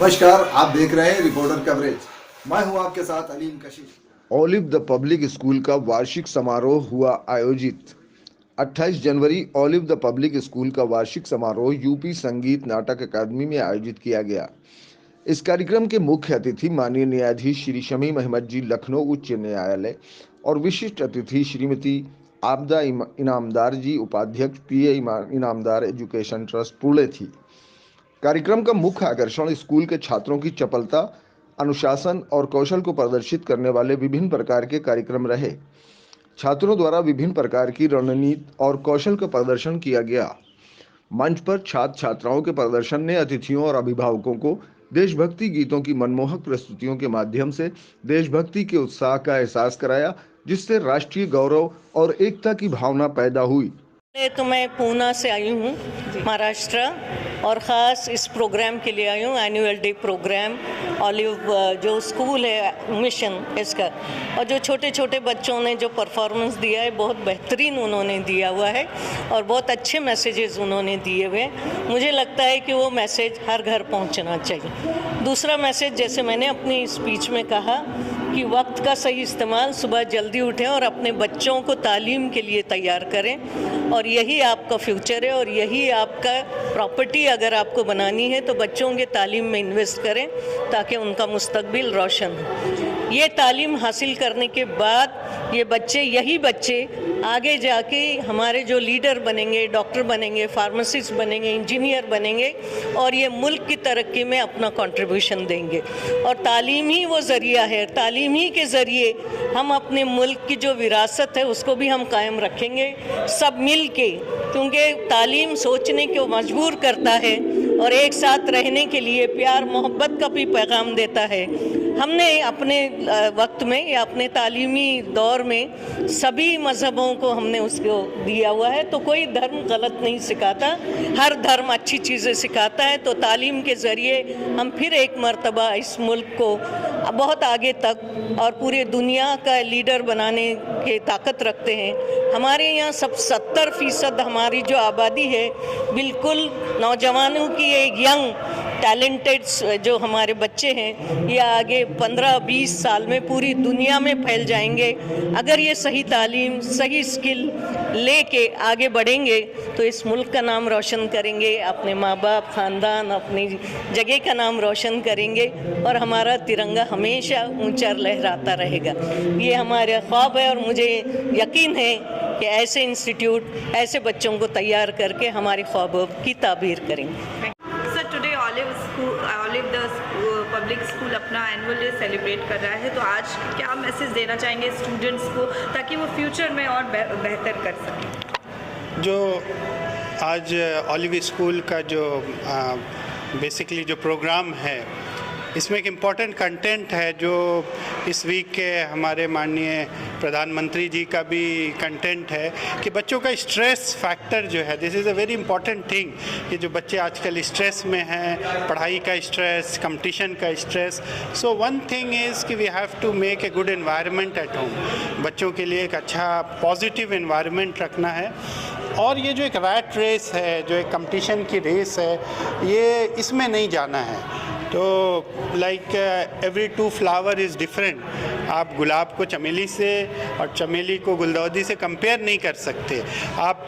नमस्कार, आप देख रहे हैं रिपोर्टर कवरेज। मैं हूं आपके साथ अलीम कशिश। ऑलिव द पब्लिक स्कूल का वार्षिक समारोह हुआ आयोजित। 28 जनवरी ऑलिव द पब्लिक स्कूल का वार्षिक समारोह यूपी संगीत नाटक अकादमी में आयोजित किया गया। इस कार्यक्रम के मुख्य अतिथि माननीय न्यायाधीश श्री शमीम अहमद जी, लखनऊ उच्च न्यायालय, और विशिष्ट अतिथि श्रीमती आपदा इनामदार जी, उपाध्यक्ष पीए इनामदार एजुकेशन ट्रस्ट पुणे थी। कार्यक्रम का मुख्य आकर्षण स्कूल के छात्रों की चपलता, अनुशासन और कौशल को प्रदर्शित करने वाले विभिन्न प्रकार के कार्यक्रम रहे। छात्रों द्वारा विभिन्न प्रकार की रणनीति और कौशल का प्रदर्शन किया गया। मंच पर छात्र छात्राओं के प्रदर्शन ने अतिथियों और अभिभावकों को देशभक्ति गीतों की मनमोहक प्रस्तुतियों के माध्यम से देशभक्ति के उत्साह का एहसास कराया, जिससे राष्ट्रीय गौरव और एकता की भावना पैदा हुई। तो मैं पूना से आई हूँ, महाराष्ट्र, और ख़ास इस प्रोग्राम के लिए आई हूँ, एनुअल डे प्रोग्राम ऑलिव जो स्कूल है मिशन इसका। और जो छोटे छोटे बच्चों ने जो परफॉर्मेंस दिया है बहुत बेहतरीन उन्होंने दिया हुआ है और बहुत अच्छे मैसेजेस उन्होंने दिए हुए हैं। मुझे लगता है कि वो मैसेज हर घर पहुँचना चाहिए। दूसरा मैसेज, जैसे मैंने अपनी स्पीच में कहा कि वक्त का सही इस्तेमाल, सुबह जल्दी उठें और अपने बच्चों को तालीम के लिए तैयार करें, और यही आपका फ्यूचर है और यही आपका प्रॉपर्टी अगर आपको बनानी है तो बच्चों के तालीम में इन्वेस्ट करें ताकि उनका मुस्तकबिल रोशन हो। ये तालीम हासिल करने के बाद यही बच्चे आगे जाके हमारे जो लीडर बनेंगे, डॉक्टर बनेंगे, फार्मासिस्ट बनेंगे, इंजीनियर बनेंगे और ये मुल्क की तरक्की में अपना कंट्रीब्यूशन देंगे। और तालीम ही वो ज़रिया है, तालीम ही के ज़रिए हम अपने मुल्क की जो विरासत है उसको भी हम कायम रखेंगे सब मिल के, क्योंकि तालीम सोचने को मजबूर करता है और एक साथ रहने के लिए प्यार मोहब्बत का भी पैगाम देता है। हमने अपने वक्त में या अपने तालीमी दौर में सभी मज़हबों को हमने उसको दिया हुआ है, तो कोई धर्म गलत नहीं सिखाता, हर धर्म अच्छी चीज़ें सिखाता है। तो तालीम के ज़रिए हम फिर एक मर्तबा इस मुल्क को बहुत आगे तक और पूरे दुनिया का लीडर बनाने की ताकत रखते हैं। हमारे यहाँ सब 70% हमारी जो आबादी है बिल्कुल नौजवानों की एक यंग टैलेंटेड जो हमारे बच्चे हैं, ये आगे 15-20 साल में पूरी दुनिया में फैल जाएंगे। अगर ये सही तालीम, सही स्किल लेके आगे बढ़ेंगे तो इस मुल्क का नाम रोशन करेंगे, अपने माँ बाप, ख़ानदान, अपनी जगह का नाम रोशन करेंगे और हमारा तिरंगा हमेशा ऊंचा लहराता रहेगा। ये हमारा ख्वाब है और मुझे यकीन है कि ऐसे इंस्टीट्यूट ऐसे बच्चों को तैयार करके हमारे ख्वाबों की ताबीर करेंगे। ऑलिव द पब्लिक स्कूल अपना एनुअल डे सेलिब्रेट कर रहा है, तो आज क्या मैसेज देना चाहेंगे स्टूडेंट्स को ताकि वो फ्यूचर में और बेहतर कर सकें? जो आज ऑलिव स्कूल का जो बेसिकली जो प्रोग्राम है, इसमें एक इम्पॉर्टेंट कंटेंट है जो इस वीक के हमारे माननीय प्रधानमंत्री जी का भी कंटेंट है कि बच्चों का स्ट्रेस फैक्टर जो है, this is a very important thing कि जो बच्चे आजकल स्ट्रेस में हैं, पढ़ाई का स्ट्रेस, कंपटीशन का stress. So one thing is कि we have to make a good environment at home. बच्चों के लिए एक अच्छा पॉजिटिव एनवायरनमेंट रखना है। और ये जो एक रैट रेस है, जो एक कंपटीशन की रेस है, ये इसमें नहीं जाना है। तो like every 2 flower is different. आप गुलाब को चमेली से और चमेली को गुलदाउदी से कंपेयर नहीं कर सकते। आप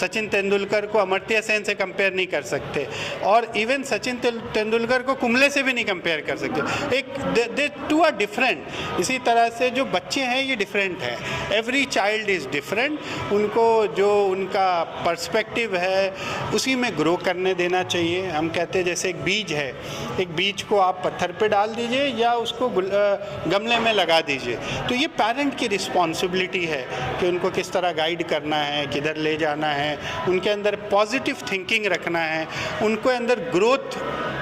सचिन तेंदुलकर को अमर्त्य सेन से कंपेयर नहीं कर सकते, और इवन सचिन तेंदुलकर को कुंबले से भी नहीं कंपेयर कर सकते। एक दे टू आर डिफरेंट। इसी तरह से जो बच्चे हैं ये डिफरेंट है। Every child is different. उनको जो उनका पर्सपेक्टिव है उसी में ग्रो करने देना चाहिए। हम कहते हैं जैसे एक बीज है, एक बीज को आप पत्थर पे डाल दीजिए या उसको गमले में लगा दीजिए, तो ये पेरेंट की रिस्पॉन्सिबिलिटी है कि उनको किस तरह गाइड करना है, किधर ले जाना है, उनके अंदर पॉजिटिव थिंकिंग रखना है, उनको अंदर ग्रोथ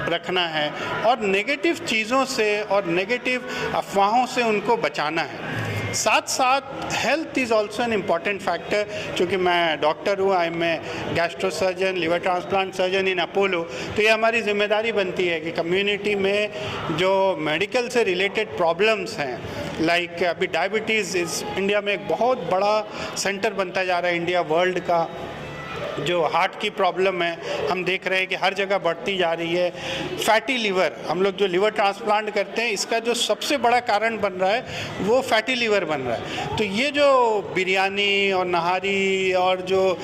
रखना है और नेगेटिव चीज़ों से और नेगेटिव अफवाहों से उनको बचाना है। साथ साथ health is also an important factor. चूँकि मैं डॉक्टर हूँ, I am a gastro surgeon, liver transplant surgeon in Apollo, तो ये हमारी जिम्मेदारी बनती है कि कम्युनिटी में जो मेडिकल से रिलेटेड प्रॉब्लम्स हैं, लाइक अभी डायबिटीज़ इंडिया में एक बहुत बड़ा सेंटर बनता जा रहा है, इंडिया वर्ल्ड का जो हार्ट की प्रॉब्लम है हम देख रहे हैं कि हर जगह बढ़ती जा रही है। फैटी लीवर, हम लोग जो लीवर ट्रांसप्लांट करते हैं इसका जो सबसे बड़ा कारण बन रहा है वो फैटी लीवर बन रहा है। तो ये जो बिरयानी और नहारी और जो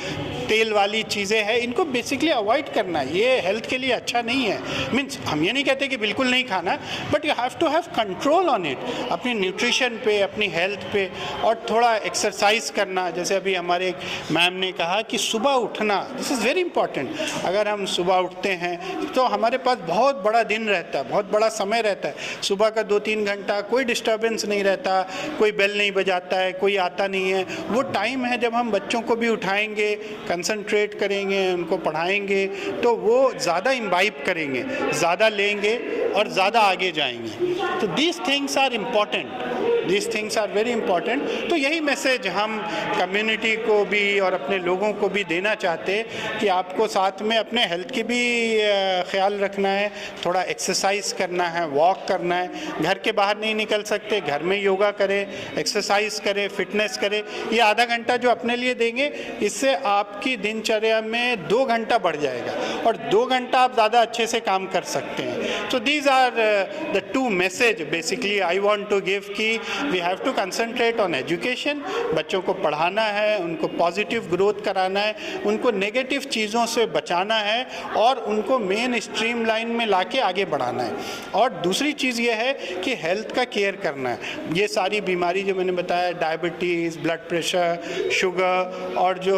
तेल वाली चीज़ें हैं इनको बेसिकली अवॉइड करना है, ये हेल्थ के लिए अच्छा नहीं है। मीन्स हम ये नहीं कहते कि बिल्कुल नहीं खाना, but you have to have control on it, अपनी न्यूट्रिशन पे, अपनी हेल्थ पे, और थोड़ा एक्सरसाइज करना। जैसे अभी हमारे मैम ने कहा कि सुबह उठना, दिस इज़ वेरी इंपॉर्टेंट। अगर हम सुबह उठते हैं तो हमारे पास बहुत बड़ा दिन रहता है, बहुत बड़ा समय रहता है। सुबह का 2-3 घंटा कोई डिस्टर्बेंस नहीं रहता, कोई बेल नहीं बजाता है, कोई आता नहीं है। वो टाइम है जब हम बच्चों को भी उठाएंगे, कंसंट्रेट करेंगे, उनको पढ़ाएंगे, तो वो ज़्यादा इम्बाइब करेंगे, ज़्यादा लेंगे और ज़्यादा आगे जाएंगे। तो these things are important, these things are very important. तो यही मैसेज हम कम्युनिटी को भी और अपने लोगों को भी देना चाहते हैं कि आपको साथ में अपने हेल्थ की भी ख्याल रखना है, थोड़ा एक्सरसाइज करना है, वॉक करना है। घर के बाहर नहीं निकल सकते, घर में योगा करें, एक्सरसाइज करें, फिटनेस करें। ये आधा घंटा जो अपने लिए देंगे, इससे आपकी दिनचर्या में 2 घंटा बढ़ जाएगा और 2 घंटा आप ज़्यादा अच्छे से काम कर सकते हैं। तो these are the 2 message basically I want to give कि we have to concentrate on education. बच्चों को पढ़ाना है, उनको पॉजिटिव ग्रोथ कराना है, उनको नेगेटिव चीज़ों से बचाना है और उनको मेन स्ट्रीम लाइन में लाके आगे बढ़ाना है। और दूसरी चीज़ ये है कि हेल्थ का केयर करना है। ये सारी बीमारी जो मैंने बताया, डायबिटीज़, ब्लड प्रेशर, शुगर और जो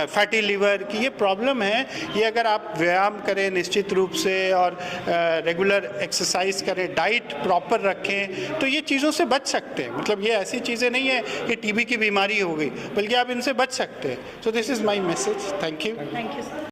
फैटी लीवर की ये प्रॉब्लम है, ये अगर आप व्यायाम करें निश्चित रूप से और रेगुलर एक्सरसाइज करें, डाइट प्रॉपर रखें, तो ये चीज़ों से बच सकते हैं। मतलब ये ऐसी चीज़ें नहीं है कि टीबी की बीमारी हो गई, बल्कि आप इनसे बच सकते हैं। So this is my message. Thank you.